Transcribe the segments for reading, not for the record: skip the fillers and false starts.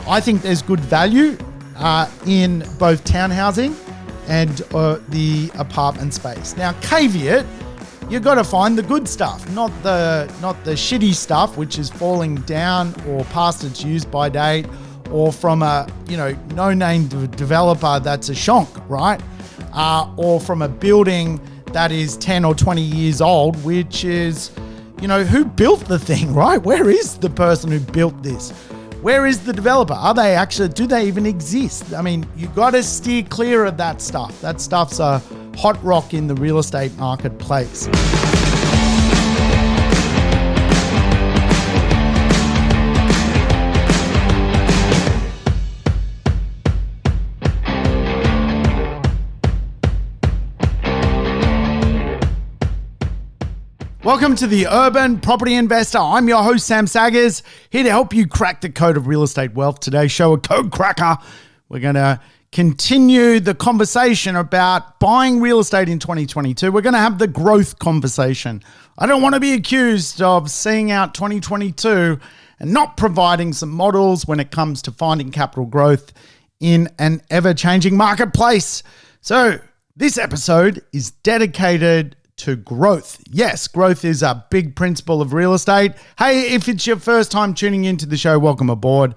I think there's good value in both townhousing and the apartment space. Now, caveat, you've got to find the good stuff, not the shitty stuff which is falling down or past its use by date, or from a no-name developer that's a shonk, right? Or from a building that is 10 or 20 years old, which is, who built the thing, right? Where is the person who built this? Where is the developer? Do they even exist? I mean, you got to steer clear of that stuff. That stuff's a hot rock in the real estate marketplace. Welcome to the Urban Property Investor. I'm your host, Sam Saggers, here to help you crack the code of real estate wealth. Today's show, a code cracker. We're going to continue the conversation about buying real estate in 2022. We're going to have the growth conversation. I don't want to be accused of seeing out 2022 and not providing some models when it comes to finding capital growth in an ever-changing marketplace. So this episode is dedicated to growth. Yes, growth is a big principle of real estate. Hey, if it's your first time tuning into the show, welcome aboard.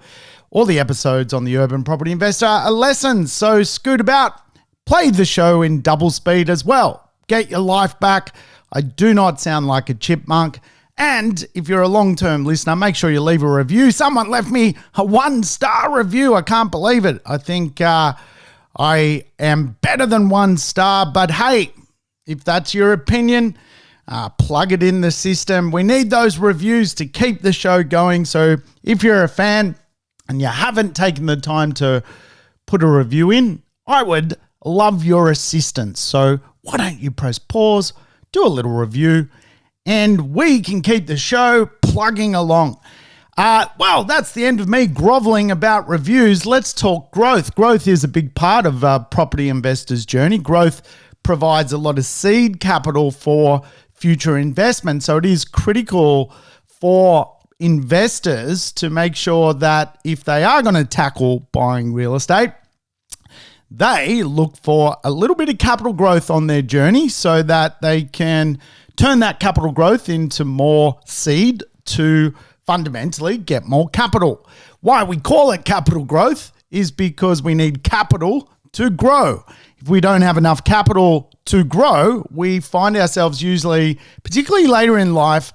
All the episodes on the Urban Property Investor are lessons, so scoot about. Play the show in double speed as well. Get your life back. I do not sound like a chipmunk. And if you're a long-term listener, make sure you leave a review. Someone left me a 1-star review. I can't believe it. I think I am better than 1 star, but hey, if that's your opinion, plug it in the system. We need those reviews to keep the show going. So if you're a fan and you haven't taken the time to put a review in, I would love your assistance. So why don't you press pause, do a little review, and we can keep the show plugging along. Well, that's the end of me groveling about reviews. Let's talk growth. Growth is a big part of a property investor's journey. Growth provides a lot of seed capital for future investment. So it is critical for investors to make sure that if they are going to tackle buying real estate, they look for a little bit of capital growth on their journey so that they can turn that capital growth into more seed to fundamentally get more capital. Why we call it capital growth is because we need capital to grow. If we don't have enough capital to grow, we find ourselves usually, particularly later in life,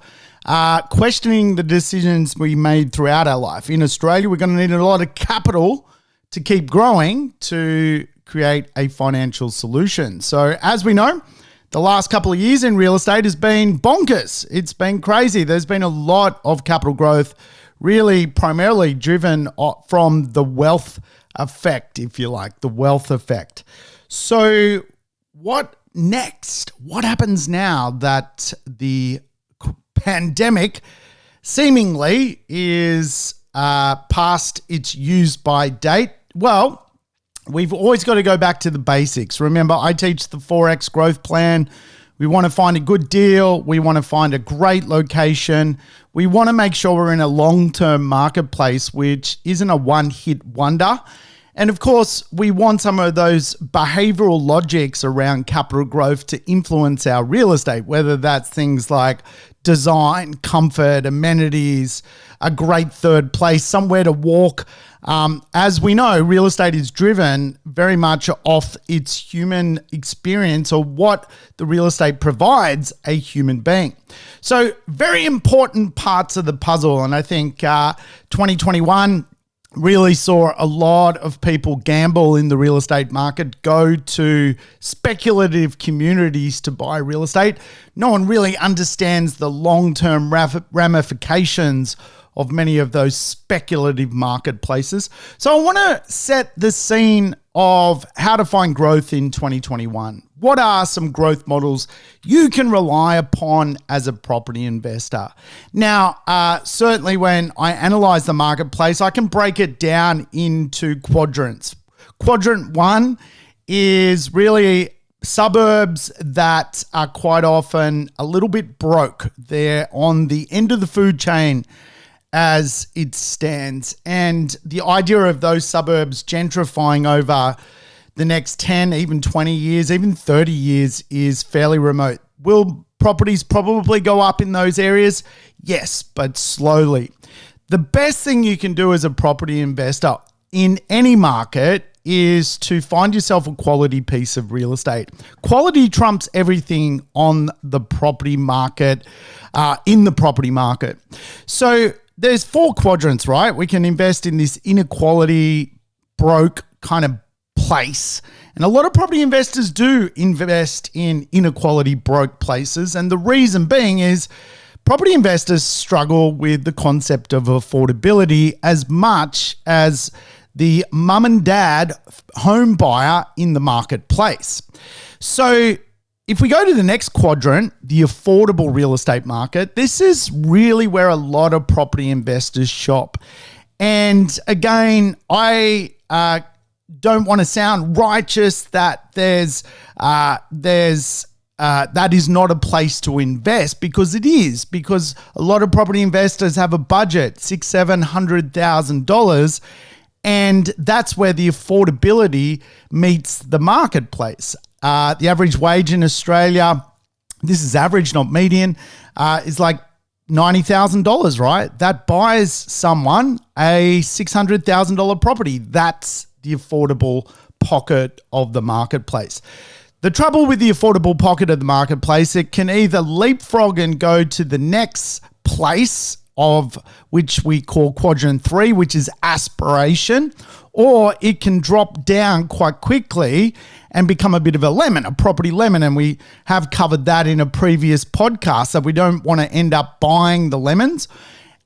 questioning the decisions we made throughout our life. In Australia, we're going to need a lot of capital to keep growing to create a financial solution. So as we know, the last couple of years in real estate has been bonkers. It's been crazy. There's been a lot of capital growth, really primarily driven from the wealth effect, if you like, the wealth effect. So what next? What happens now that the pandemic seemingly is past its use by date? Well, we've always got to go back to the basics. Remember, I teach the 4X growth plan. We want to find a good deal. We want to find a great location. We want to make sure we're in a long-term marketplace, which isn't a one-hit wonder. And of course, we want some of those behavioral logics around capital growth to influence our real estate, whether that's things like design, comfort, amenities, a great third place, somewhere to walk. As we know, real estate is driven very much off its human experience or what the real estate provides a human being. So very important parts of the puzzle. And I think 2021 really saw a lot of people gamble in the real estate market, go to speculative communities to buy real estate. No one really understands the long-term ramifications of many of those speculative marketplaces. So I want to set the scene of how to find growth in 2021. What are some growth models you can rely upon as a property investor? Now, certainly when I analyze the marketplace, I can break it down into quadrants. Quadrant 1 is really suburbs that are quite often a little bit broke. They're on the end of the food chain. as it stands. And the idea of those suburbs gentrifying over the next 10, even 20 years, even 30 years is fairly remote. Will properties probably go up in those areas? Yes, but slowly. The best thing you can do as a property investor in any market is to find yourself a quality piece of real estate. Quality trumps everything on the property market, in the property market. So there's 4 quadrants, right? We can invest in this inequality broke kind of place. And a lot of property investors do invest in inequality broke places. And the reason being is property investors struggle with the concept of affordability as much as the mum and dad home buyer in the marketplace. So if we go to the next quadrant, the affordable real estate market, this is really where a lot of property investors shop. And again, I don't want to sound righteous that that is not a place to invest, because it is, because a lot of property investors have a budget, $600,000-$700,000, and that's where the affordability meets the marketplace. The average wage in Australia, this is average, not median, is like $90,000, right? That buys someone a $600,000 property. That's the affordable pocket of the marketplace. The trouble with the affordable pocket of the marketplace, it can either leapfrog and go to the next place, of which we call quadrant 3, which is aspiration, or it can drop down quite quickly and become a bit of a lemon, a property lemon. And we have covered that in a previous podcast, so we don't want to end up buying the lemons.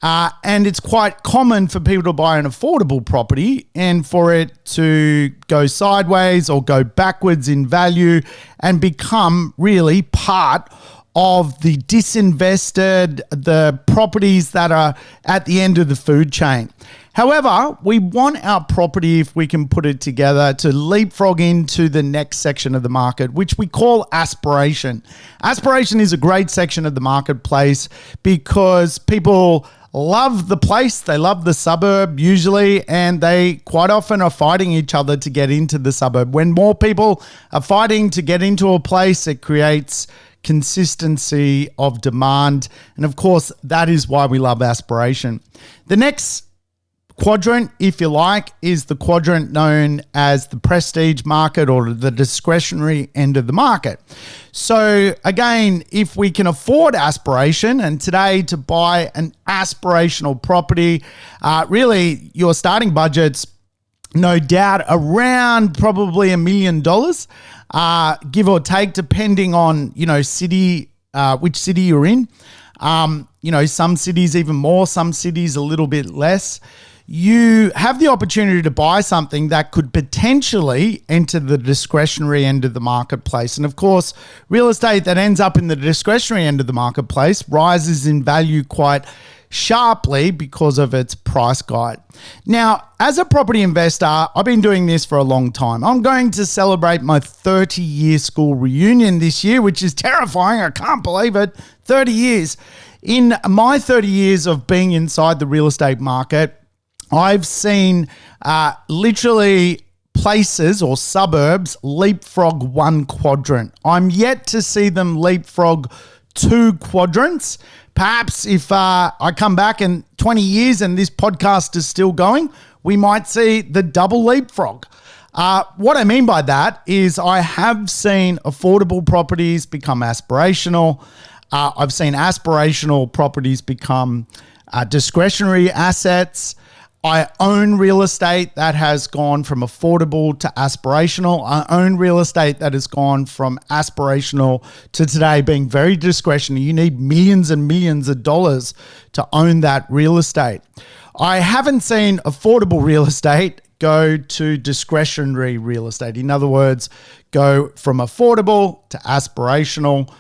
And it's quite common for people to buy an affordable property and for it to go sideways or go backwards in value and become really part of the disinvested, the properties that are at the end of the food chain. However, we want our property, if we can put it together, to leapfrog into the next section of the market, which we call aspiration. Aspiration is a great section of the marketplace because people love the place, they love the suburb usually, and they quite often are fighting each other to get into the suburb. When more people are fighting to get into a place, it creates consistency of demand. And of course, that is why we love aspiration. The next quadrant, if you like, is the quadrant known as the prestige market or the discretionary end of the market. So again, if we can afford aspiration, and today to buy an aspirational property, really your starting budget's no doubt around probably $1 million, give or take, depending on, city, which city you're in. Some cities even more, some cities a little bit less. You have the opportunity to buy something that could potentially enter the discretionary end of the marketplace. And of course, real estate that ends up in the discretionary end of the marketplace rises in value quite sharply because of its price guide. Now, as a property investor, I've been doing this for a long time. I'm going to celebrate my 30-year school reunion this year, which is terrifying. I can't believe it. 30 years. In my 30 years of being inside the real estate market, I've seen literally places or suburbs leapfrog one quadrant. I'm yet to see them leapfrog 2 quadrants. Perhaps if I come back in 20 years and this podcast is still going, we might see the double leapfrog. What I mean by that is I have seen affordable properties become aspirational. I've seen aspirational properties become discretionary assets. I own real estate that has gone from affordable to aspirational. I own real estate that has gone from aspirational to today being very discretionary. You need millions and millions of dollars to own that real estate. I haven't seen affordable real estate go to discretionary real estate. In other words, go from affordable to aspirational,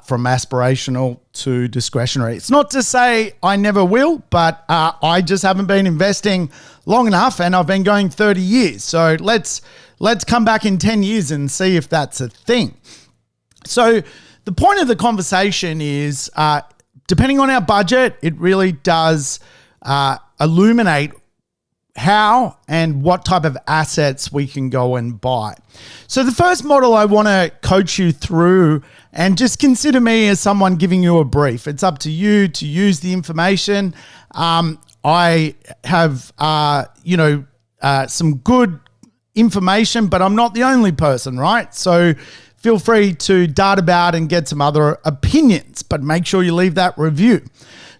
from aspirational to discretionary. It's not to say I never will, but I just haven't been investing long enough, and I've been going 30 years. So let's come back in 10 years and see if that's a thing. So the point of the conversation is, depending on our budget, it really does illuminate how and what type of assets we can go and buy. So the first model I want to coach you through, and just consider me as someone giving you a brief. It's up to you to use the information. I have, some good information, but I'm not the only person, right? So feel free to dart about and get some other opinions, but make sure you leave that review.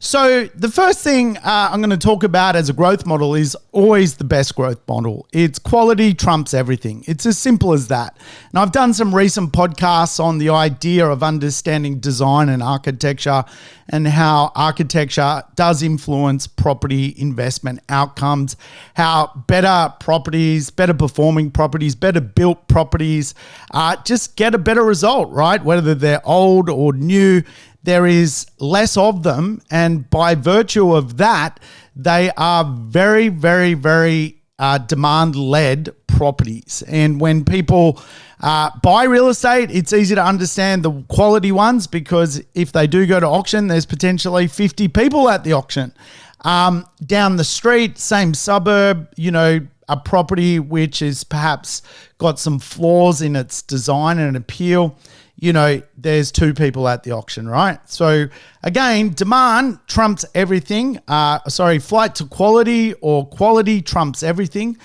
So the first thing I'm going to talk about as a growth model is always the best growth model. It's quality trumps everything. It's as simple as that. And I've done some recent podcasts on the idea of understanding design and architecture and how architecture does influence property investment outcomes, how better properties, better performing properties, better built properties just get a better result, right? Whether they're old or new, there is less of them, and by virtue of that, they are very, very, very demand-led properties. And when people buy real estate, it's easy to understand the quality ones, because if they do go to auction, there's potentially 50 people at the auction. Down the street, same suburb, a property which is perhaps got some flaws in its design and appeal, there's 2 people at the auction, right? So again, demand trumps everything. Flight to quality, or quality trumps everything.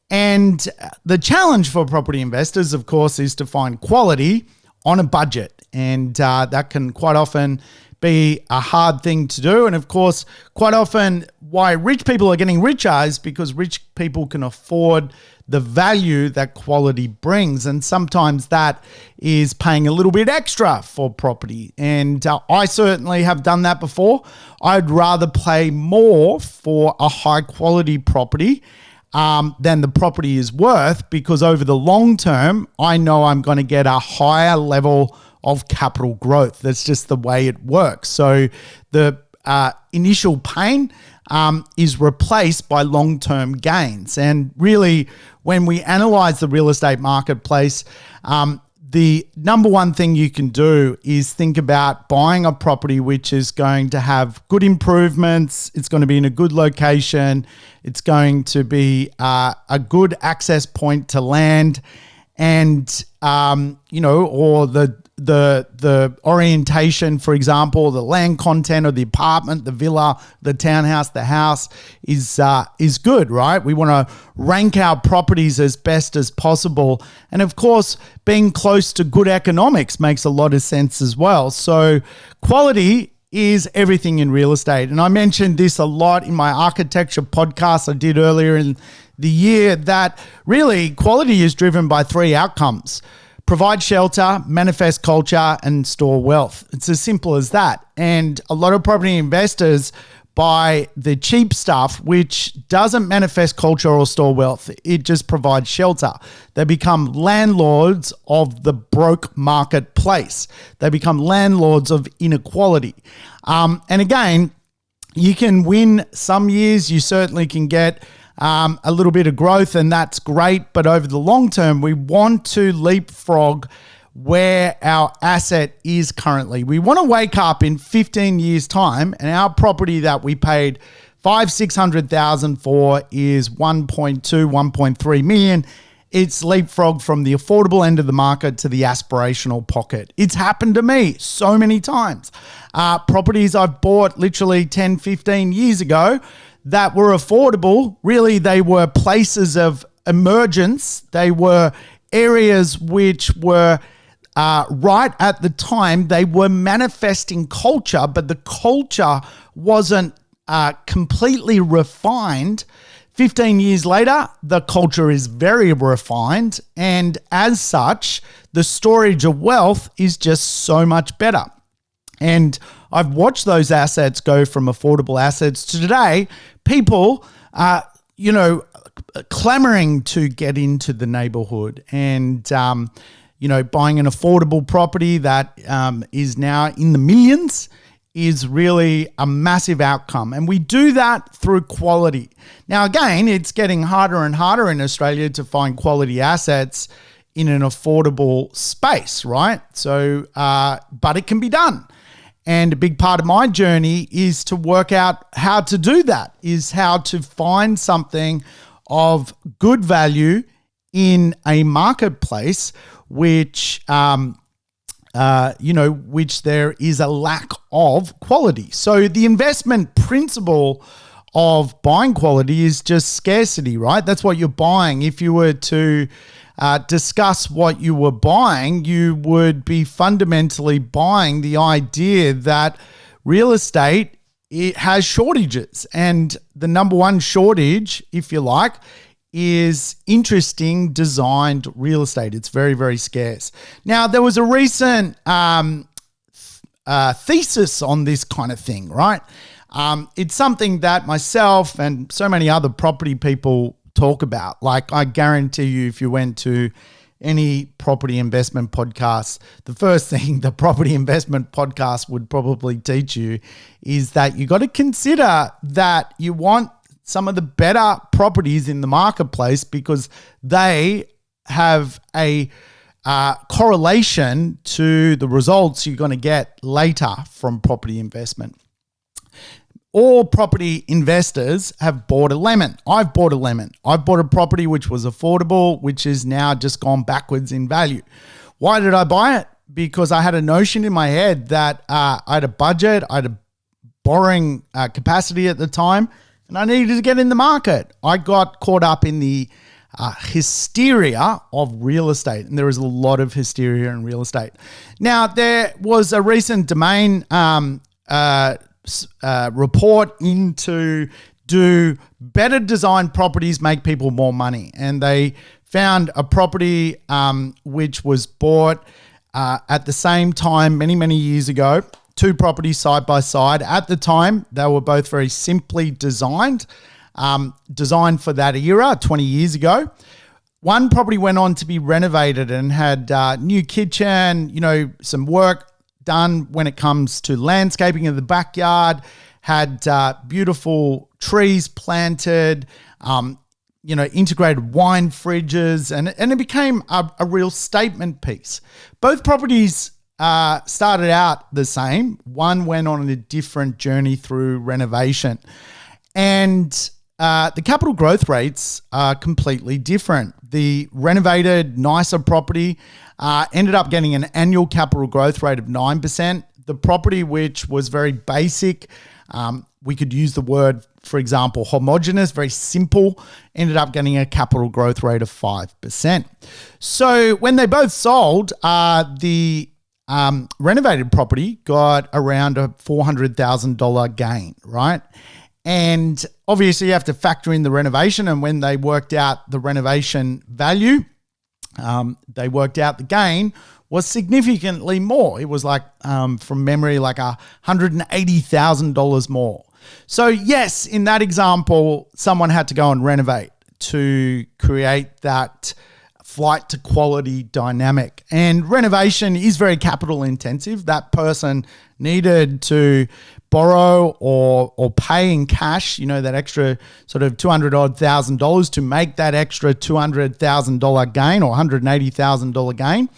And the challenge for property investors, of course, is to find quality on a budget. And that can quite often be a hard thing to do. And of course, quite often why rich people are getting richer is because rich people can afford the value that quality brings. And sometimes that is paying a little bit extra for property. And I certainly have done that before. I'd rather pay more for a high quality property than the property is worth, because over the long term, I know I'm going to get a higher level of capital growth. That's just the way it works. So the initial pain is replaced by long-term gains. And really, when we analyze the real estate marketplace, the number one thing you can do is think about buying a property which is going to have good improvements. It's going to be in a good location. It's going to be a good access point to land, and or the orientation, for example, the land content of the apartment, the villa, the townhouse, the house is good, right? We want to rank our properties as best as possible. And of course, being close to good economics makes a lot of sense as well. So quality is everything in real estate. And I mentioned this a lot in my architecture podcast I did earlier in the year, that really quality is driven by 3 outcomes: provide shelter, manifest culture, and store wealth. It's as simple as that. And a lot of property investors buy the cheap stuff, which doesn't manifest culture or store wealth. It just provides shelter. They become landlords of the broke marketplace. They become landlords of inequality. And again, you can win some years. You certainly can get a little bit of growth, and that's great. But over the long term, we want to leapfrog where our asset is currently. We want to wake up in 15 years' time, and our property that we paid $500,000-$600,000 for is 1.3 million. It's leapfrogged from the affordable end of the market to the aspirational pocket. It's happened to me so many times. Properties I've bought literally 10, 15 years ago that were affordable, really they were places of emergence. They were areas which were right at the time. They were manifesting culture, but the culture wasn't completely refined. 15 years later, the culture is very refined, and as such, the storage of wealth is just so much better. And I've watched those assets go from affordable assets to today. People are, clamoring to get into the neighborhood and, buying an affordable property that is now in the millions is really a massive outcome. And we do that through quality. Now, again, it's getting harder and harder in Australia to find quality assets in an affordable space, right? So, but it can be done. And a big part of my journey is to work out how to do that, is how to find something of good value in a marketplace which which there is a lack of quality. So the investment principle of buying quality is just scarcity, right? That's what you're buying. If you were to discuss what you were buying, you would be fundamentally buying the idea that real estate, it has shortages. And the number one shortage, if you like, is interesting designed real estate. It's very, very scarce. Now, there was a recent thesis on this kind of thing, right? It's something that myself and so many other property people talk about. Like, I guarantee you, if you went to any property investment podcast, the first thing the property investment podcast would probably teach you is that you got to consider that you want some of the better properties in the marketplace because they have a correlation to the results you're going to get later from property investment. All property investors have bought a lemon. I've bought a lemon. I've bought a property which was affordable, which has now just gone backwards in value. Why did I buy it? Because I had a notion in my head that I had a budget, I had a borrowing capacity at the time, and I needed to get in the market. I got caught up in the hysteria of real estate, and there is a lot of hysteria in real estate. Now, there was a recent Domain report into do better designed properties make people more money, and they found a property which was bought at the same time many years ago. Two properties side by side. At the time, they were both very simply designed for that era 20 years ago. One property went on to be renovated and had new kitchen, some work done when it comes to landscaping of the backyard, had beautiful trees planted, integrated wine fridges, and it became a real statement piece. Both properties started out the same. One went on a different journey through renovation. And the capital growth rates are completely different. The renovated, nicer property ended up getting an annual capital growth rate of 9%. The property, which was very basic, we could use the word, for example, homogeneous, very simple, ended up getting a capital growth rate of 5%. So when they both sold, the renovated property got around a $400,000 gain, right? And obviously you have to factor in the renovation, and when they worked out the renovation value, they worked out the gain was significantly more. It was like, from memory, like $180,000 more. So yes, in that example, someone had to go and renovate to create that flight to quality dynamic. And renovation is very capital intensive. That person needed to borrow or pay in cash, that extra sort of $200,000 to make that extra $200,000 gain or $180,000 gain.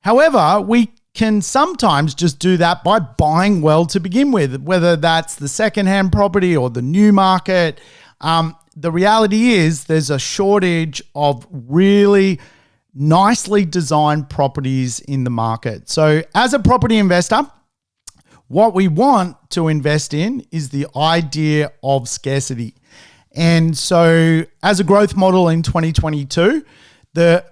However, we can sometimes just do that by buying well to begin with, whether that's the secondhand property or the new market. The reality is there's a shortage of really nicely designed properties in the market. So as a property investor, what we want to invest in is the idea of scarcity. And so as a growth model in 2022, the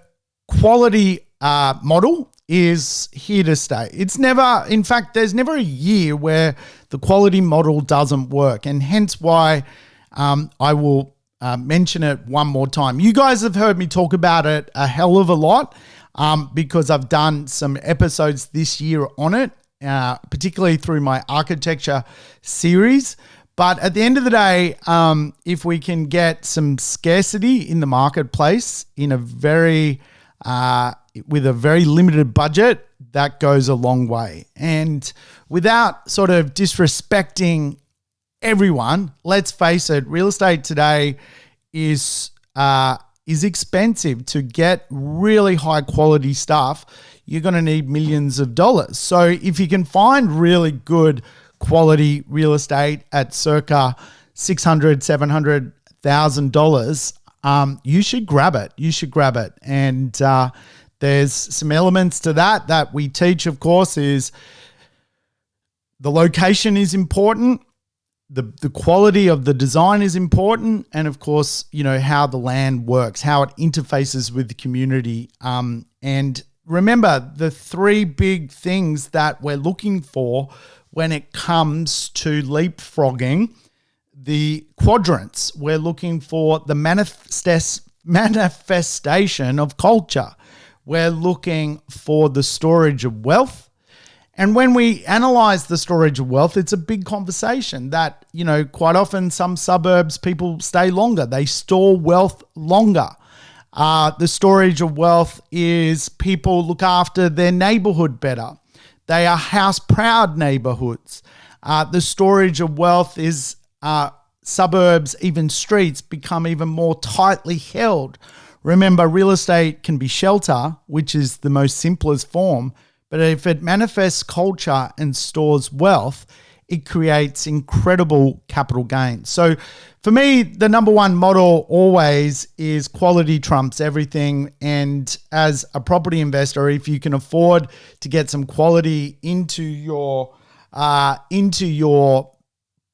quality model is here to stay. It's never, in fact, there's never a year where the quality model doesn't work. And hence why I will mention it one more time. You guys have heard me talk about it a hell of a lot because I've done some episodes this year on it, particularly through my architecture series. But at the end of the day, if we can get some scarcity in the marketplace in a very with a very limited budget, that goes a long way. And without sort of disrespecting everyone, let's face it, real estate today is expensive. To get really high quality stuff, you're going to need millions of dollars. So if you can find really good quality real estate at circa $600,000, $700,000, you should grab it. You should grab it. And there's some elements to that we teach, of course, is the location is important. The quality of the design is important. And of course, how the land works, how it interfaces with the community. And remember the three big things that we're looking for when it comes to leapfrogging the quadrants. We're looking for the manifestation of culture. We're looking for the storage of wealth. And when we analyze the storage of wealth, it's a big conversation that, quite often some suburbs, people stay longer. They store wealth longer. The storage of wealth is people look after their neighborhood better. They are house-proud neighborhoods. The storage of wealth is suburbs, even streets, become even more tightly held. Remember, real estate can be shelter, which is the most simplest form. But if it manifests culture and stores wealth, it creates incredible capital gains. So for me, the number one model always is quality trumps everything. And as a property investor, if you can afford to get some quality into your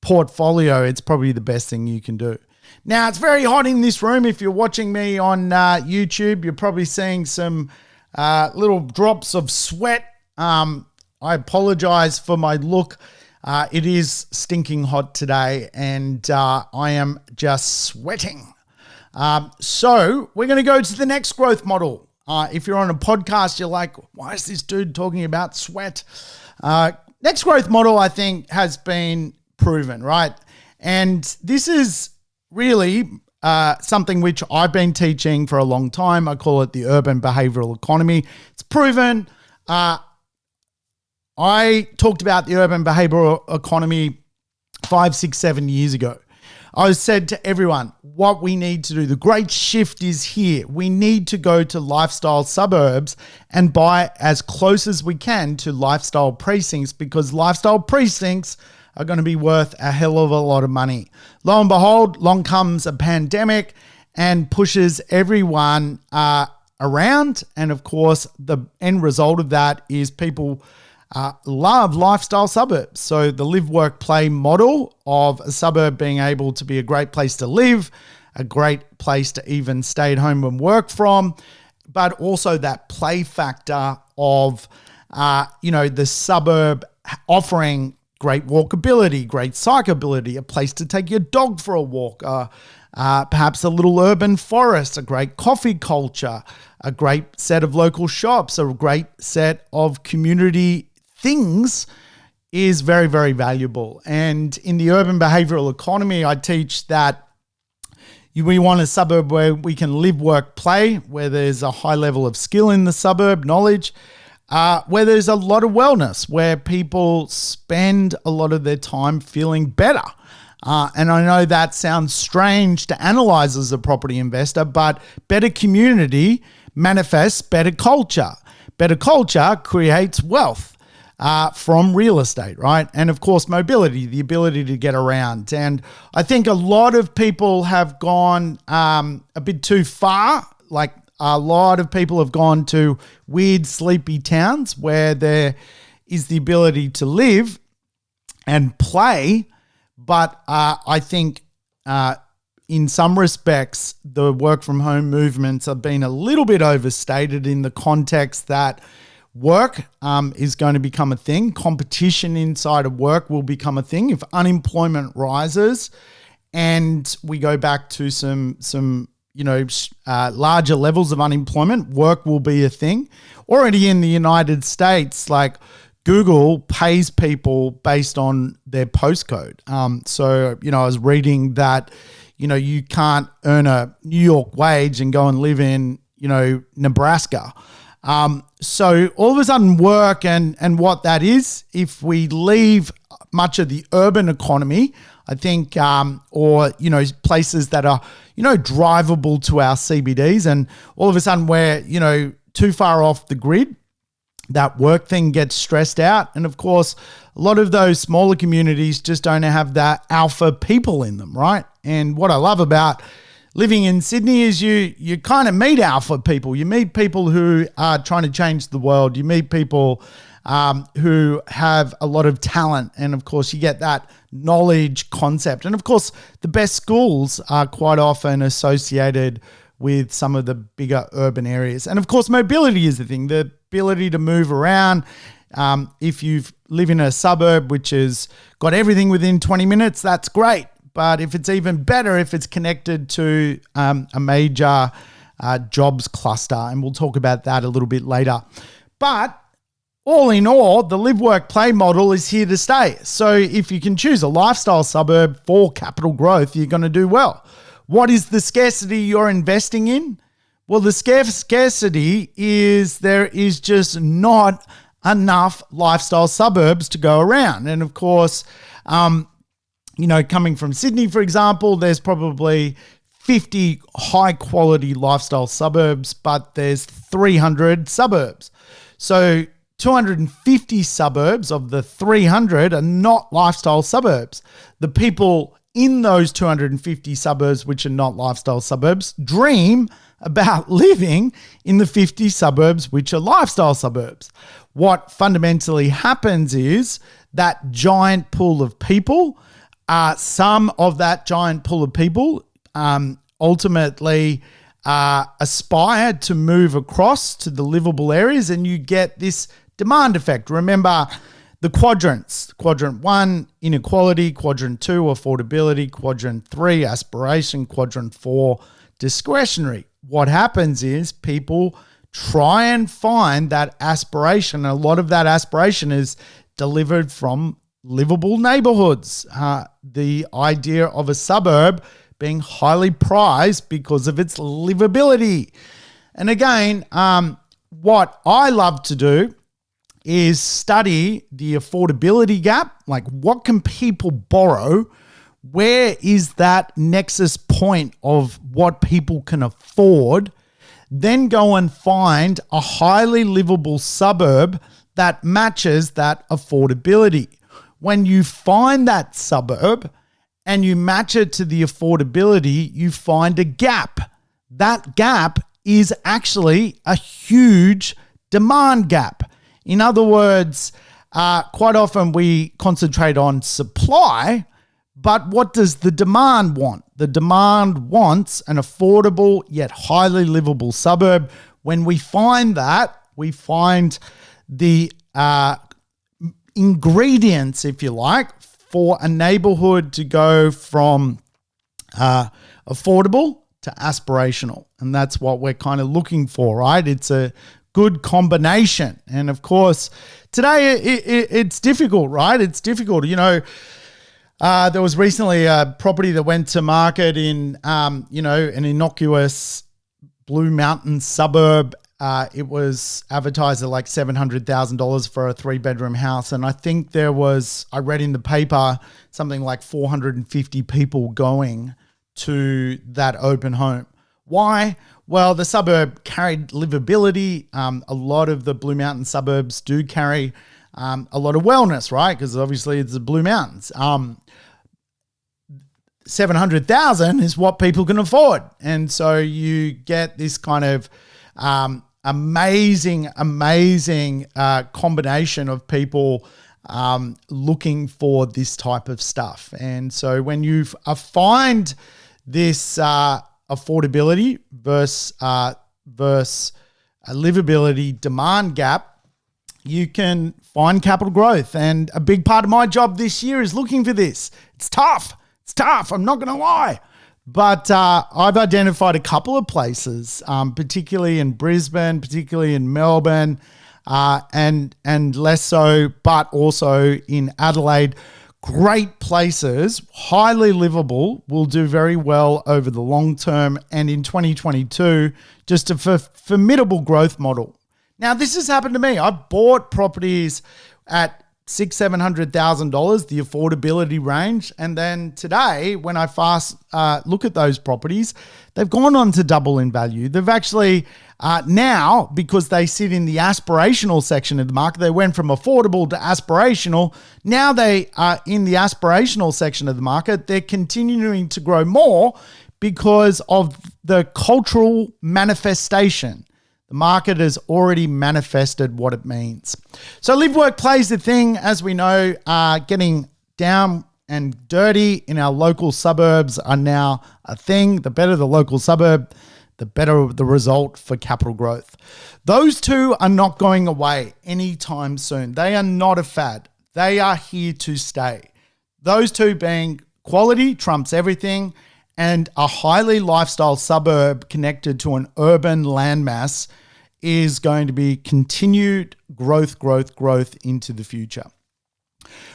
portfolio, it's probably the best thing you can do. Now, it's very hot in this room. If you're watching me on YouTube, you're probably seeing some little drops of sweat. I apologize for my look. It is stinking hot today, and I am just sweating. So we're going to go to the next growth model. If you're on a podcast, you're like, why is this dude talking about sweat? Next growth model, I think, has been proven, right? And this is really something which I've been teaching for a long time. I call it the urban behavioral economy. It's proven. I talked about the urban behavioral economy 5, 6, 7 years ago. I said to everyone, what we need to do, the great shift is here. We need to go to lifestyle suburbs and buy as close as we can to lifestyle precincts, because lifestyle precincts are going to be worth a hell of a lot of money. Lo and behold, along comes a pandemic and pushes everyone around. And of course, the end result of that is people love lifestyle suburbs. So the live, work, play model of a suburb being able to be a great place to live, a great place to even stay at home and work from, but also that play factor of, the suburb offering great walkability, great cyclability, a place to take your dog for a walk, perhaps a little urban forest, a great coffee culture, a great set of local shops, a great set of community things is very, very valuable. And in the urban behavioral economy, I teach that we want a suburb where we can live, work, play, where there's a high level of skill in the suburb, knowledge, where there's a lot of wellness, where people spend a lot of their time feeling better. And I know that sounds strange to analyze as a property investor, but better community manifests better culture. Better culture creates wealth from real estate, right? And of course, mobility, the ability to get around. And I think a lot of people have gone a bit too far. Like a lot of people have gone to weird, sleepy towns where there is the ability to live and play. But I think in some respects, the work from home movements have been a little bit overstated in the context that work is going to become a thing. Competition inside of work will become a thing. If unemployment rises and we go back to some larger levels of unemployment, work will be a thing. Already in the United States, like Google pays people based on their postcode. So, I was reading that, you can't earn a New York wage and go and live in, Nebraska. So all of a sudden work and what that is, if we leave much of the urban economy, I think, or, places that are, drivable to our CBDs, and all of a sudden we're, too far off the grid, that work thing gets stressed out. And of course, a lot of those smaller communities just don't have that alpha people in them, right? And what I love about living in Sydney is you kind of meet alpha people. You meet people who are trying to change the world. You meet people who have a lot of talent. And of course, you get that knowledge concept. And of course, the best schools are quite often associated with some of the bigger urban areas. And of course, mobility is the thing, the ability to move around. If you live in a suburb which has got everything within 20 minutes, that's great. But if it's even better, if it's connected to a major jobs cluster, and we'll talk about that a little bit later. But all in all, the live, work, play model is here to stay. So if you can choose a lifestyle suburb for capital growth, you're going to do well. What is the scarcity you're investing in? Well, the scarcity is there is just not enough lifestyle suburbs to go around. And of course, coming from Sydney, for example, there's probably 50 high quality lifestyle suburbs, but there's 300 suburbs. So 250 suburbs of the 300 are not lifestyle suburbs. The people in those 250 suburbs, which are not lifestyle suburbs, dream about living in the 50 suburbs, which are lifestyle suburbs. What fundamentally happens is that giant pool of people, some of that giant pool of people ultimately aspire to move across to the livable areas, and you get this demand effect. Remember the quadrants. Quadrant 1, inequality. Quadrant 2, affordability. Quadrant 3, aspiration. Quadrant 4, discretionary. What happens is people try and find that aspiration. A lot of that aspiration is delivered from livable neighborhoods. The idea of a suburb being highly prized because of its livability. And again, what I love to do is study the affordability gap. Like, what can people borrow? Where is that nexus point of what people can afford? Then go and find a highly livable suburb that matches that affordability. When you find that suburb and you match it to the affordability, you find a gap. That gap is actually a huge demand gap. In other words, quite often we concentrate on supply, but what does the demand want? The demand wants an affordable yet highly livable suburb. When we find that, we find the ingredients, if you like, for a neighborhood to go from affordable to aspirational. And that's what we're kind of looking for, right? It's a good combination. And of course, today it's difficult, right? It's difficult. There was recently a property that went to market in, an innocuous Blue Mountain suburb. It was advertised at like $700,000 for a 3-bedroom house. And I think I read in the paper, something like 450 people going to that open home. Why? Well, the suburb carried livability. A lot of the Blue Mountain suburbs do carry a lot of wellness, right? Because obviously it's the Blue Mountains. 700,000 is what people can afford. And so you get this kind of amazing combination of people looking for this type of stuff. And so when you find this affordability versus a livability demand gap, you can find capital growth. And a big part of my job this year is looking for this. It's tough. I'm not going to lie. But I've identified a couple of places, particularly in Brisbane, particularly in Melbourne, and less so, but also in Adelaide. Great places, highly livable, will do very well over the long term. And in 2022, just a formidable growth model. Now, this has happened to me. I bought properties at $600,000-$700,000, the affordability range. And then today, when I fast look at those properties, they've gone on to double in value. They've actually Now, because they sit in the aspirational section of the market, they went from affordable to aspirational. Now they are in the aspirational section of the market. They're continuing to grow more because of the cultural manifestation. The market has already manifested what it means. So live, work, play is the thing, as we know, getting down and dirty in our local suburbs are now a thing. The better the local suburb, the better the result for capital growth. Those two are not going away anytime soon. They are not a fad. They are here to stay. Those two being quality trumps everything, and a highly lifestyle suburb connected to an urban landmass is going to be continued growth into the future.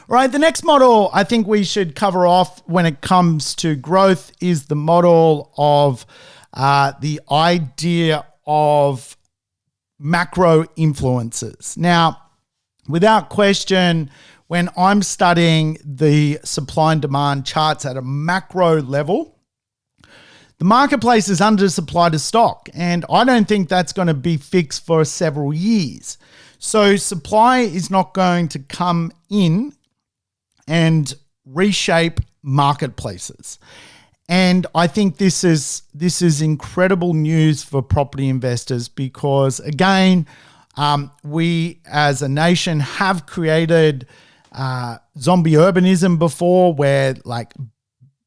Right, the next model I think we should cover off when it comes to growth is the model of the idea of macro influences. Now, without question, when I'm studying the supply and demand charts at a macro level, the marketplace is undersupplied to stock, and I don't think that's going to be fixed for several years. So supply is not going to come in and reshape marketplaces. And I think this is incredible news for property investors because, again, we as a nation have created zombie urbanism before, where like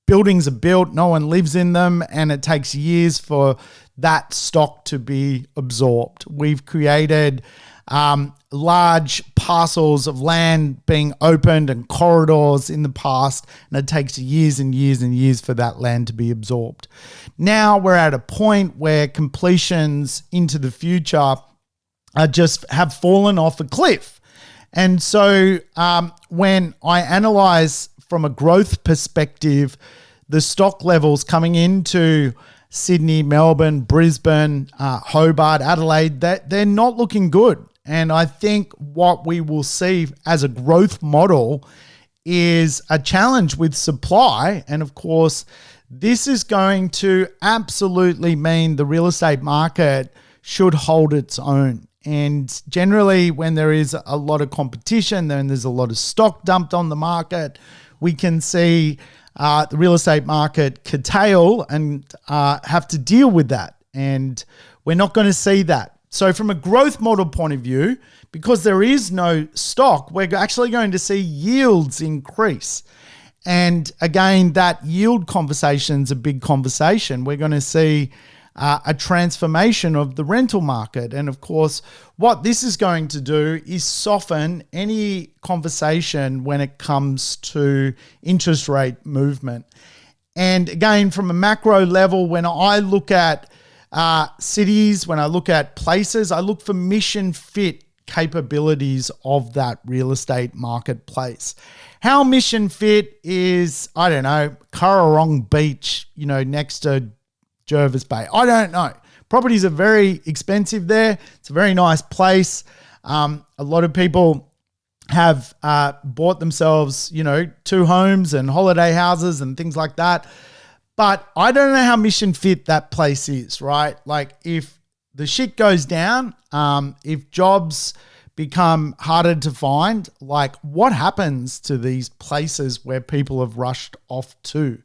buildings are built, no one lives in them, and it takes years for that stock to be absorbed. We've created large parcels of land being opened and corridors in the past, and it takes years and years and years for that land to be absorbed. Now we're at a point where completions into the future are just have fallen off a cliff. And so when I analyze from a growth perspective, the stock levels coming into Sydney, Melbourne, Brisbane, Hobart, Adelaide, they're not looking good. And I think what we will see as a growth model is a challenge with supply. And of course, this is going to absolutely mean the real estate market should hold its own. And generally, when there is a lot of competition, then there's a lot of stock dumped on the market, we can see the real estate market curtail and have to deal with that. And we're not going to see that. So from a growth model point of view, because there is no stock, we're actually going to see yields increase. And again, that yield conversation is a big conversation. We're going to see a transformation of the rental market. And of course, what this is going to do is soften any conversation when it comes to interest rate movement. And again, from a macro level, when I look at cities, when I look at places, I look for mission fit capabilities of that real estate marketplace. How mission fit is, I don't know, Currarong Beach, next to Jervis Bay. I don't know. Properties are very expensive there. It's a very nice place. A lot of people have bought themselves, 2 homes and holiday houses and things like that. But I don't know how mission fit that place is, right? Like if the shit goes down, if jobs become harder to find, like what happens to these places where people have rushed off to?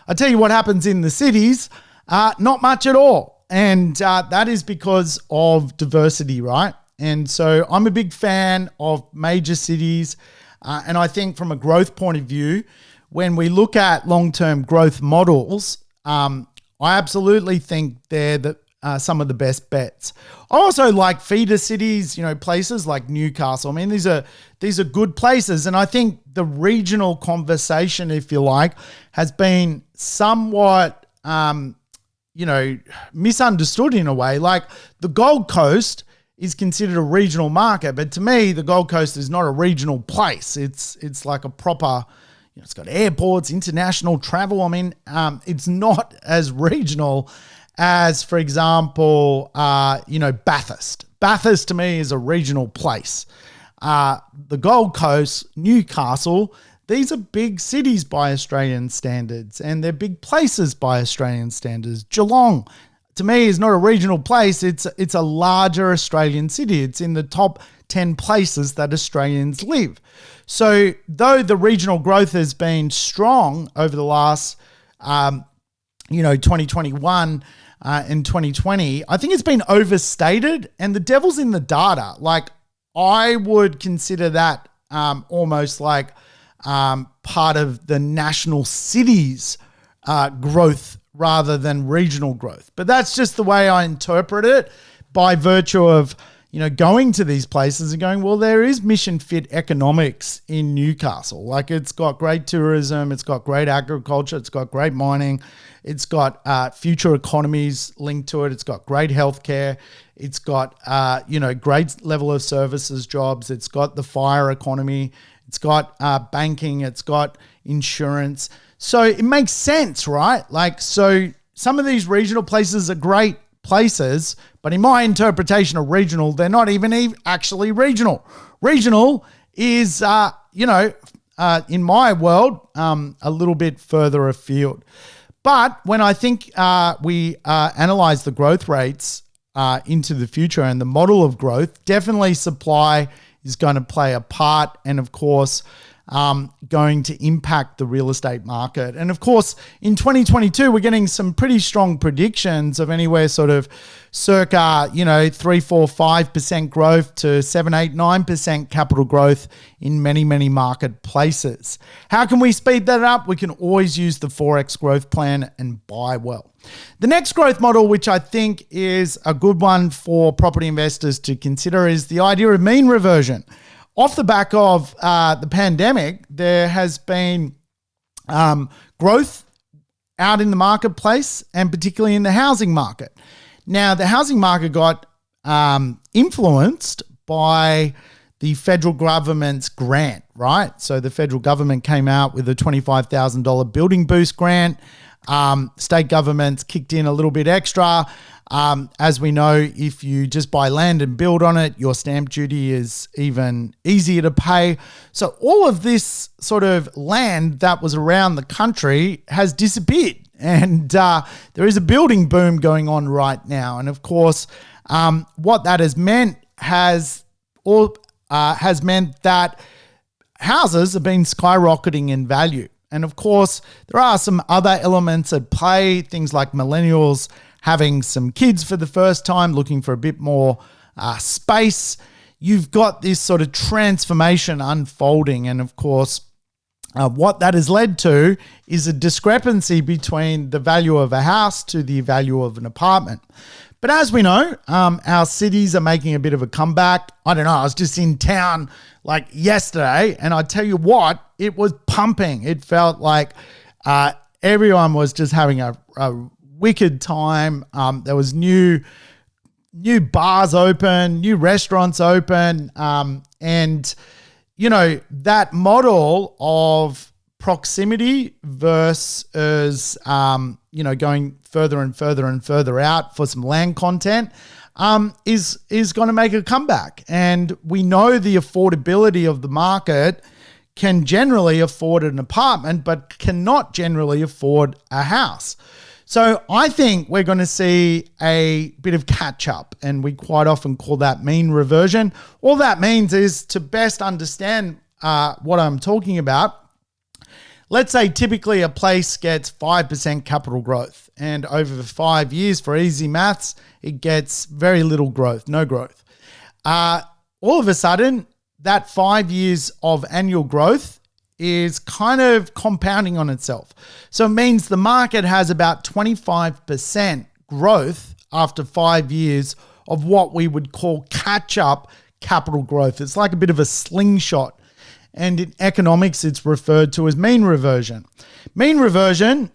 I tell you what happens in the cities, not much at all. And that is because of diversity, right? And so I'm a big fan of major cities. And I think from a growth point of view, when we look at long-term growth models, I absolutely think they're some of the best bets. I also like feeder cities, places like Newcastle. I mean, these are good places. And I think the regional conversation, if you like, has been somewhat, misunderstood in a way. Like the Gold Coast is considered a regional market, but to me, the Gold Coast is not a regional place. It's like a proper, it's got airports, international travel. I mean, it's not as regional as, for example, Bathurst. Bathurst to me is a regional place. The Gold Coast, Newcastle, these are big cities by Australian standards, and they're big places by Australian standards. Geelong, to me is not a regional place. It's a larger Australian city. It's in the top 10 places that Australians live. So though the regional growth has been strong over the last, 2021 and 2020, I think it's been overstated, and the devil's in the data. Like, I would consider that almost like part of the national cities growth rather than regional growth. But that's just the way I interpret it, by virtue of going to these places and going, well, there is mission fit economics in Newcastle. Like, it's got great tourism, it's got great agriculture, it's got great mining, it's got future economies linked to it, it's got great healthcare, it's got great level of services jobs, it's got the fire economy, it's got banking, it's got insurance. So it makes sense, right? Like, so some of these regional places are great places, but in my interpretation of regional, they're not even actually regional. Regional is, in my world, a little bit further afield. But when I think we analyze the growth rates into the future and the model of growth, definitely supply is going to play a part, and of course, going to impact the real estate market. And of course, in 2022, we're getting some pretty strong predictions of anywhere sort of circa, 3, 4, 5% growth to 7, 8, 9% capital growth in many, many marketplaces. How can we speed that up? We can always use the 4X growth plan and buy well. The next growth model, which I think is a good one for property investors to consider, is the idea of mean reversion. Off the back of the pandemic, there has been growth out in the marketplace, and particularly in the housing market. Now, the housing market got influenced by the federal government's grant, right? So the federal government came out with a $25,000 building boost grant. State governments kicked in a little bit extra. As we know, if you just buy land and build on it, your stamp duty is even easier to pay. So all of this sort of land that was around the country has disappeared. And there is a building boom going on right now. And of course, what that has meant has meant that houses have been skyrocketing in value. And of course, there are some other elements at play, things like millennials having some kids for the first time, looking for a bit more space. You've got this sort of transformation unfolding. And of course, what that has led to is a discrepancy between the value of a house to the value of an apartment. But as we know, our cities are making a bit of a comeback. I don't know, I was just in town like yesterday, and I tell you what, it was pumping. It felt like everyone was just having a wicked time. There was new bars open, new restaurants open, and that model of proximity versus going further and further and further out for some land content is going to make a comeback. And we know the affordability of the market can generally afford an apartment, but cannot generally afford a house. So I think we're going to see a bit of catch up, and we quite often call that mean reversion. All that means is, to best understand what I'm talking about, let's say typically a place gets 5% capital growth, and over 5 years, for easy maths, it gets very little growth, no growth. All of a sudden, that 5 years of annual growth is kind of compounding on itself. So it means the market has about 25% growth after 5 years of what we would call catch-up capital growth. It's like a bit of a slingshot. And in economics, it's referred to as mean reversion. Mean reversion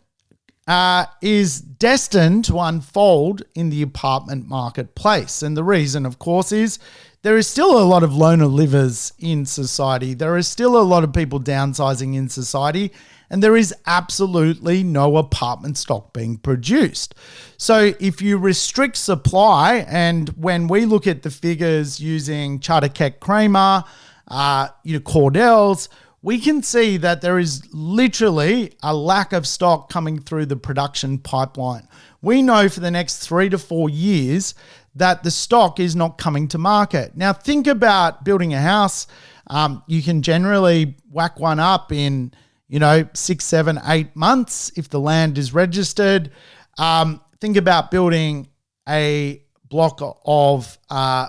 is destined to unfold in the apartment marketplace. And the reason, of course, is there is still a lot of loner livers in society. There is still a lot of people downsizing in society, and there is absolutely no apartment stock being produced. So if you restrict supply, and when we look at the figures using Charter Keck Kramer, Cordell's, we can see that there is literally a lack of stock coming through the production pipeline. We know for the next 3 to 4 years that the stock is not coming to market. Now, think about building a house. You can generally whack one up in, 6, 7, 8 months if the land is registered. Think about building a block of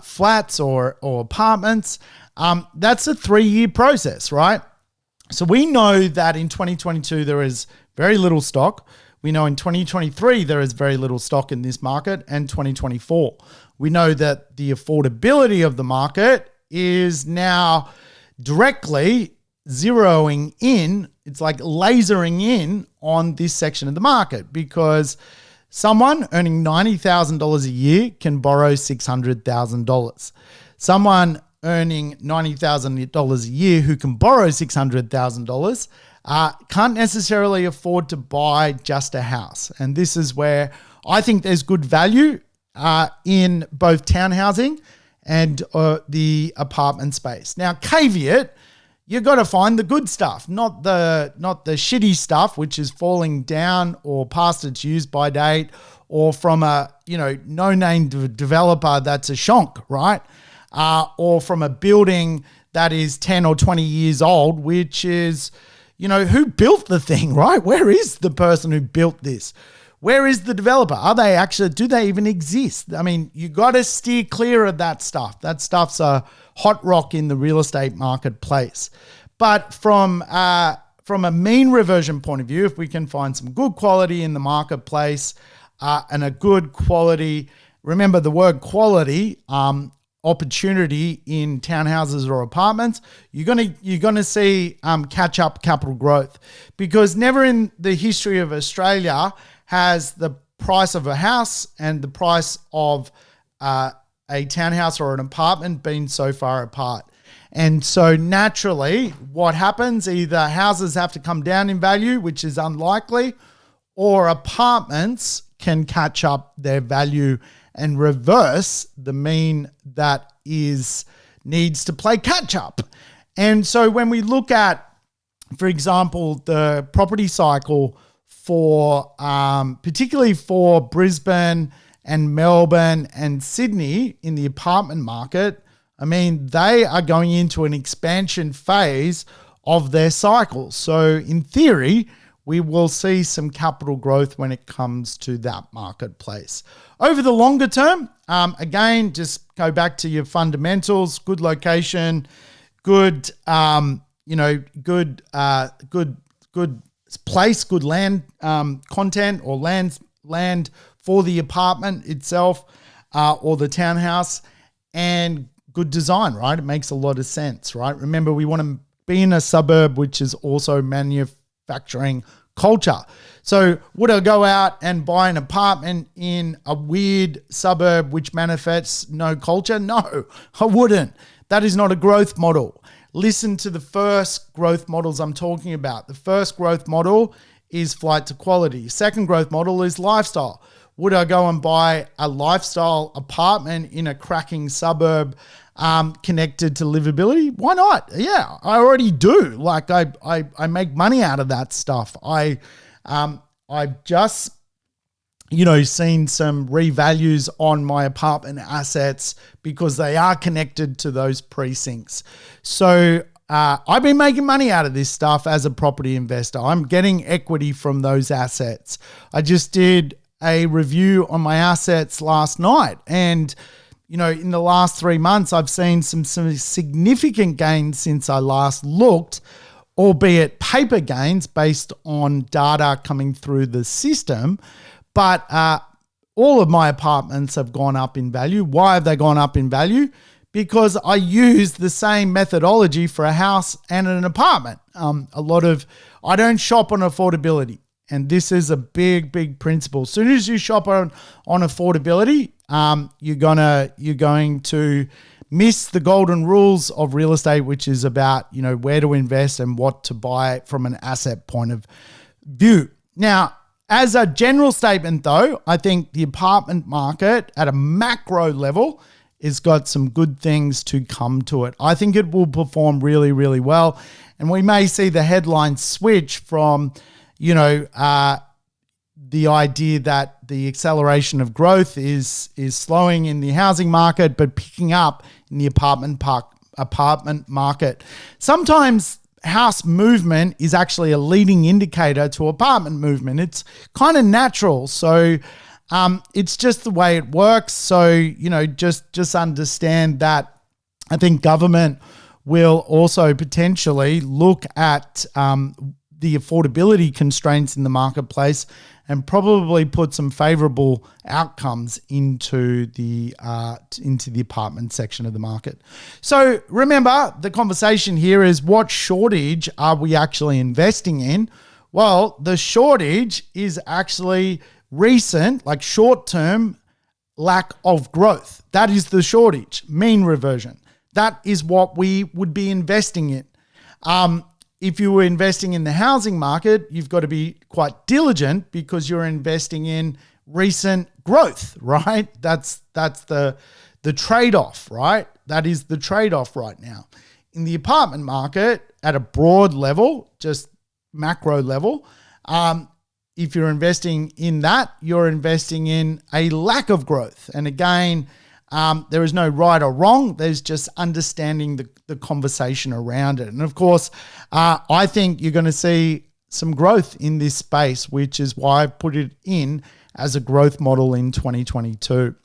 flats or apartments. That's a 3-year process, right? So we know that in 2022, there is very little stock. We know in 2023, there is very little stock in this market, and 2024. We know that the affordability of the market is now directly zeroing in. It's like lasering in on this section of the market, because someone earning $90,000 a year can borrow $600,000. Someone earning $90,000 a year who can borrow $600,000 can't necessarily afford to buy just a house. And this is where I think there's good value in both townhousing and the apartment space. Now, caveat, you got to find the good stuff, not the shitty stuff, which is falling down or past its use by date, or from a no-name developer that's a shonk, right? Or from a building that is 10 or 20 years old, which is, who built the thing, right? Where is the person who built this? Where is the developer? Do they even exist? I mean, you got to steer clear of that stuff. That stuff's a hot rock in the real estate marketplace. But from a mean reversion point of view, if we can find some good quality in the marketplace and a good quality, remember the word quality, opportunity in townhouses or apartments, you're gonna see catch up capital growth, because never in the history of Australia has the price of a house and the price of a townhouse or an apartment been so far apart. And so naturally, what happens, either houses have to come down in value, which is unlikely, or apartments can catch up their value and reverse the mean that needs to play catch up. And so when we look at, for example, the property cycle for particularly for Brisbane and Melbourne and Sydney in the apartment market, I mean, they are going into an expansion phase of their cycle. So in theory, we will see some capital growth when it comes to that marketplace. Over the longer term, again, just go back to your fundamentals: good location, good place, good land content, or land for the apartment itself or the townhouse, and good design, right? It makes a lot of sense, right? Remember, we want to be in a suburb which is also manufacturing culture. So would I go out and buy an apartment in a weird suburb which manifests no culture? No, I wouldn't. That is not a growth model. Listen to the first growth models I'm talking about. The first growth model is flight to quality. Second growth model is lifestyle. Would I go and buy a lifestyle apartment in a cracking suburb connected to livability? Why not? Yeah, I already do. Like I make money out of that stuff. I've just seen some revalues on my apartment assets because they are connected to those precincts. So I've been making money out of this stuff as a property investor. I'm getting equity from those assets. I just did a review on my assets last night, and in the last 3 months, I've seen some significant gains since I last looked, albeit paper gains based on data coming through the system. But all of my apartments have gone up in value. Why have they gone up in value? Because I use the same methodology for a house and an apartment. I don't shop on affordability. And this is a big, big principle. As soon as you shop on affordability, you're going to miss the golden rules of real estate, which is about where to invest and what to buy from an asset point of view. Now, as a general statement, though, I think the apartment market at a macro level is got some good things to come to it. I think it will perform really, really well. And we may see the headline switch from, the idea that the acceleration of growth is slowing in the housing market, but picking up in the apartment market. Sometimes house movement is actually a leading indicator to apartment movement. It's kind of natural. So it's just the way it works. So, just understand that. I think government will also potentially look at the affordability constraints in the marketplace and probably put some favorable outcomes into the apartment section of the market. So remember, the conversation here is, what shortage are we actually investing in? Well, the shortage is actually recent, like short-term lack of growth. That is the shortage, mean reversion. That is what we would be investing in. If you were investing in the housing market, you've got to be quite diligent because you're investing in recent growth, right? That's the trade-off, right? That is the trade-off right now. In the apartment market, at a broad level, just macro level, if you're investing in that, you're investing in a lack of growth. And again, there is no right or wrong. There's just understanding the conversation around it. And of course, I think you're going to see some growth in this space, which is why I put it in as a growth model in 2022.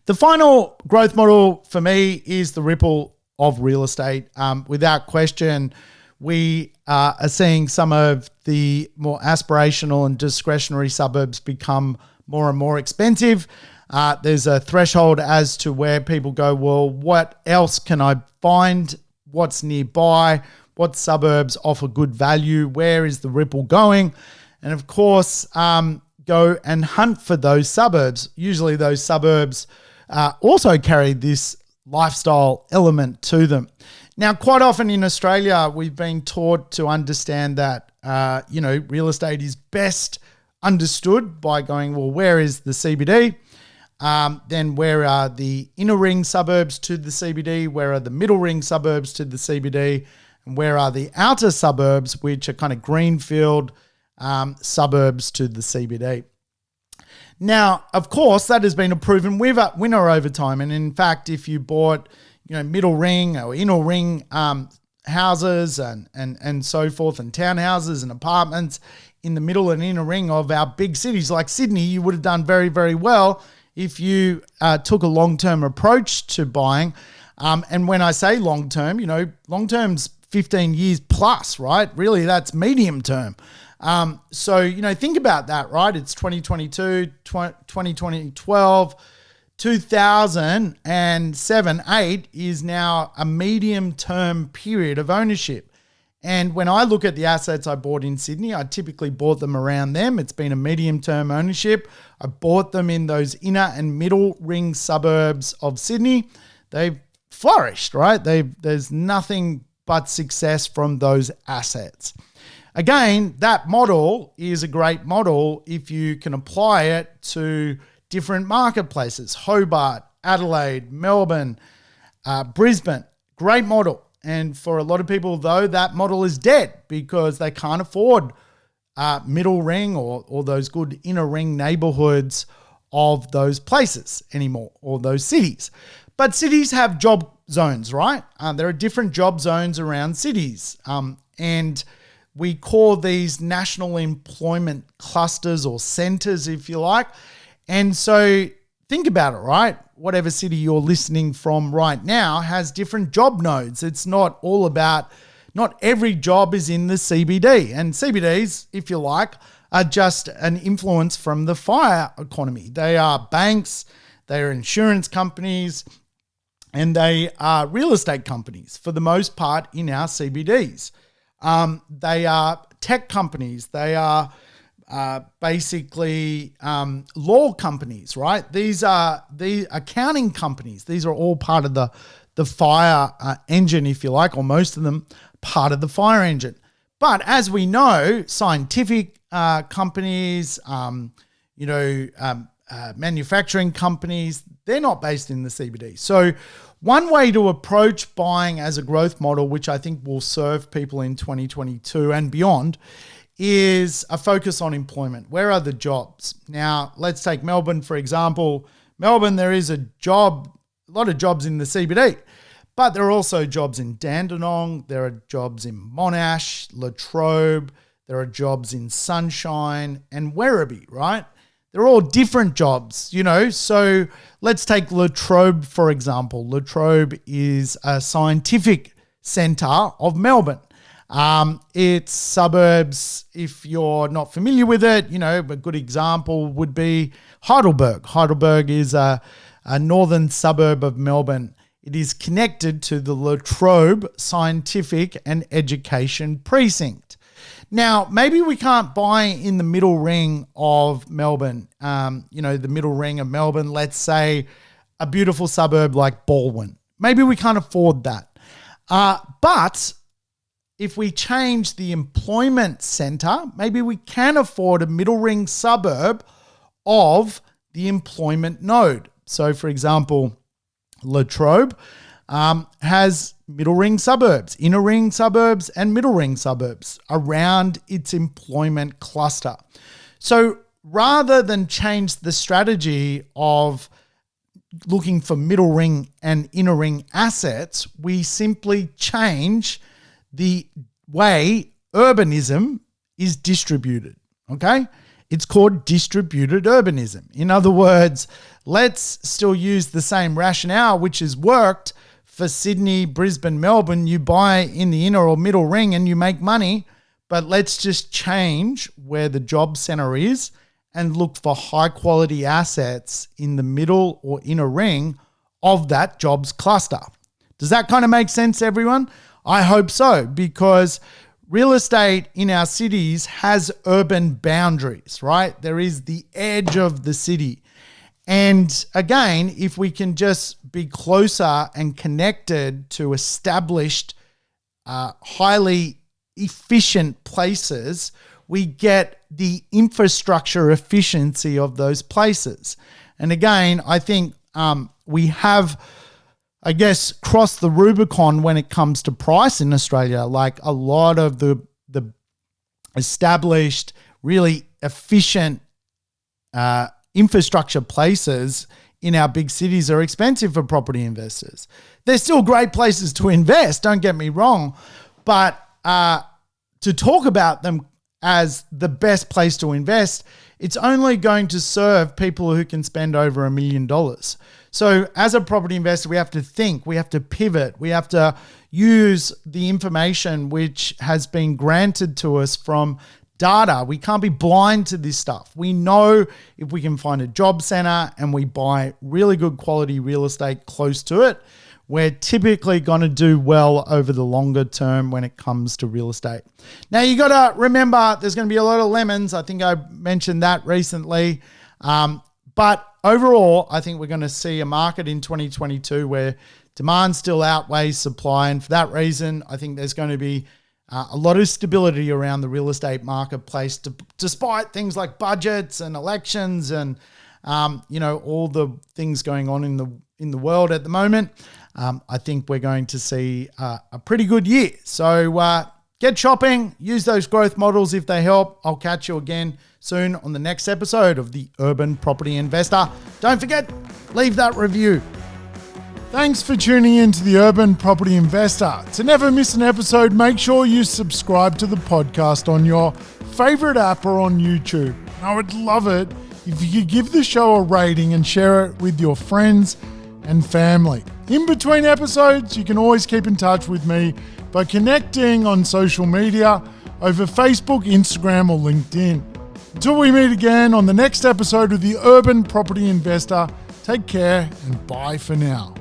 The final growth model for me is the ripple of real estate. Without question, we are seeing some of the more aspirational and discretionary suburbs become more and more expensive. There's a threshold as to where people go, well, what else can I find? What's nearby? What suburbs offer good value? Where is the ripple going? And of course, go and hunt for those suburbs. Usually those suburbs also carry this lifestyle element to them. Now, quite often in Australia, we've been taught to understand that, real estate is best understood by going, well, where is the CBD? Then where are the inner ring suburbs to the CBD? Where are the middle ring suburbs to the CBD? And where are the outer suburbs, which are kind of greenfield suburbs to the CBD? Now, of course, that has been a proven winner over time. And in fact, if you bought, middle ring or inner ring houses and so forth, and townhouses and apartments in the middle and inner ring of our big cities like Sydney, you would have done very, very well if you took a long-term approach to buying. And when I say long-term, long-term's 15 years plus, right? Really, that's medium term. So, think about that, right? It's 2022, 2012, 2007, 8 is now a medium-term period of ownership. And when I look at the assets I bought in Sydney, I typically bought them around them. It's been a medium-term ownership. I bought them in those inner and middle ring suburbs of Sydney. They've flourished, right? There's nothing but success from those assets. Again, that model is a great model if you can apply it to different marketplaces. Hobart, Adelaide, Melbourne, Brisbane, great model. And for a lot of people, though, that model is dead because they can't afford middle ring or those good inner ring neighborhoods of those places anymore, or those cities. But cities have job zones, right? There are different job zones around cities. And we call these national employment clusters or centers, if you like. And so think about it, right? Whatever city you're listening from right now has different job nodes. It's not all about, not every job is in the CBD. And CBDs, if you like, are just an influence from the FIRE economy. They are banks, they are insurance companies, and they are real estate companies for the most part in our CBDs. They are tech companies. They are basically law companies, right? These are the accounting companies. These are all part of the FIRE engine, if you like, or most of them part of the FIRE engine. But as we know, scientific companies, manufacturing companies, they're not based in the CBD. So one way to approach buying as a growth model, which I think will serve people in 2022 and beyond, is a focus on employment. Where are the jobs? Now, let's take Melbourne, for example. Melbourne, there is a lot of jobs in the CBD, but there are also jobs in Dandenong. There are jobs in Monash, Latrobe. There are jobs in Sunshine and Werribee, right? They're all different jobs, So let's take Latrobe, for example. Latrobe is a scientific centre of Melbourne. It's suburbs, if you're not familiar with it, a good example would be Heidelberg. Heidelberg is a northern suburb of Melbourne. It is connected to the Latrobe Scientific and Education Precinct. Now, maybe we can't buy in the middle ring of Melbourne, the middle ring of Melbourne, let's say a beautiful suburb like Baldwin. Maybe we can't afford that. But if we change the employment centre, maybe we can afford a middle ring suburb of the employment node. So, for example, Latrobe has middle ring suburbs, inner ring suburbs, and middle ring suburbs around its employment cluster. So rather than change the strategy of looking for middle ring and inner ring assets, we simply change the way urbanism is distributed, okay? It's called distributed urbanism. In other words, let's still use the same rationale which has worked for Sydney, Brisbane, Melbourne. You buy in the inner or middle ring and you make money, but let's just change where the job centre is and look for high quality assets in the middle or inner ring of that jobs cluster. Does that kind of make sense, everyone? I hope so, because real estate in our cities has urban boundaries, right? There is the edge of the city. And again, if we can just be closer and connected to established, highly efficient places, we get the infrastructure efficiency of those places. And again, I think we have, crossed the Rubicon when it comes to price in Australia. Like a lot of the established, really efficient infrastructure places in our big cities are expensive for property investors. They're still great places to invest, don't get me wrong, but to talk about them as the best place to invest, it's only going to serve people who can spend over $1 million. So as a property investor, we have to think, we have to pivot, we have to use the information which has been granted to us from data. We can't be blind to this stuff. We know if we can find a job center and we buy really good quality real estate close to it, we're typically going to do well over the longer term when it comes to real estate. Now, you got to remember there's going to be a lot of lemons. I think I mentioned that recently. But overall, I think we're going to see a market in 2022 where demand still outweighs supply. And for that reason, I think there's going to be a lot of stability around the real estate marketplace, despite things like budgets and elections and all the things going on in the world at the moment. I think we're going to see a pretty good year. So get shopping, use those growth models if they help. I'll catch you again soon on the next episode of The Urban Property Investor. Don't forget, leave that review. Thanks for tuning in to The Urban Property Investor. To never miss an episode, make sure you subscribe to the podcast on your favorite app or on YouTube. I would love it if you could give the show a rating and share it with your friends and family. In between episodes, you can always keep in touch with me by connecting on social media over Facebook, Instagram, or LinkedIn. Until we meet again on the next episode of The Urban Property Investor, take care and bye for now.